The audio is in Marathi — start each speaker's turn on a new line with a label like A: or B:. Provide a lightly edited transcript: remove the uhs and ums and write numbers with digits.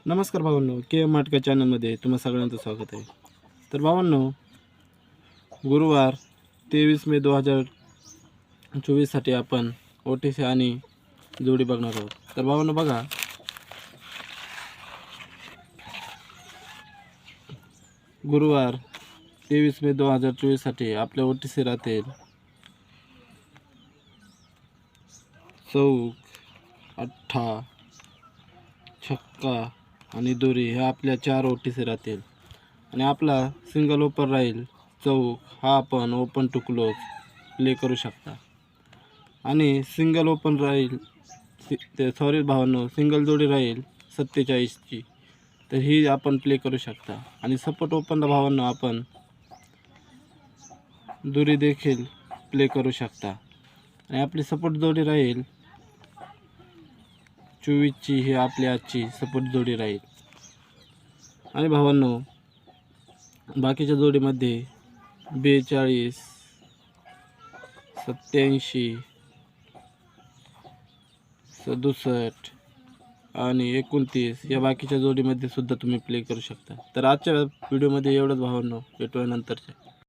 A: नमस्कार भावांनो, KM माटका चॅनलमध्ये तुम्हा सगळ्यांचं स्वागत आहे. तर भावांनो, गुरुवार 23 मे 2024साठी आपण OTC आणि जोडी बघणार आहोत. तर भावांनो बघा, गुरुवार 23 मे 2024साठी आपल्या OTC राहतील चौक, अठ्ठा, छक्का आणि दोरी. ह्या आपल्या 4 OTC राहतील. आणि आपला सिंगल ओपन राहील चौक. हा आपण ओपन टू क्लोज प्ले करू शकता. आणि सिंगल ओपन राहील भावांनो, सिंगल जोडी राहील 47ची, तर ही आपण प्ले करू शकता. आणि सपोर्ट ओपनला भावांनो आपण दोरी देखील प्ले करू शकता. आणि आपली सपोर्ट जोडी राहील 24ची. ही आपली आजची सपोर्ट जोडी राहील. आणि भावांनो, बाकीच्या जोडीमध्ये 42, 87, 67 आणि 29 या बाकीच्या जोडीमध्ये सुद्धा तुम्ही प्ले करू शकता. तर आजच्या व्हिडिओमध्ये एवढंच भावांनो. भेटूया नंतरच्या.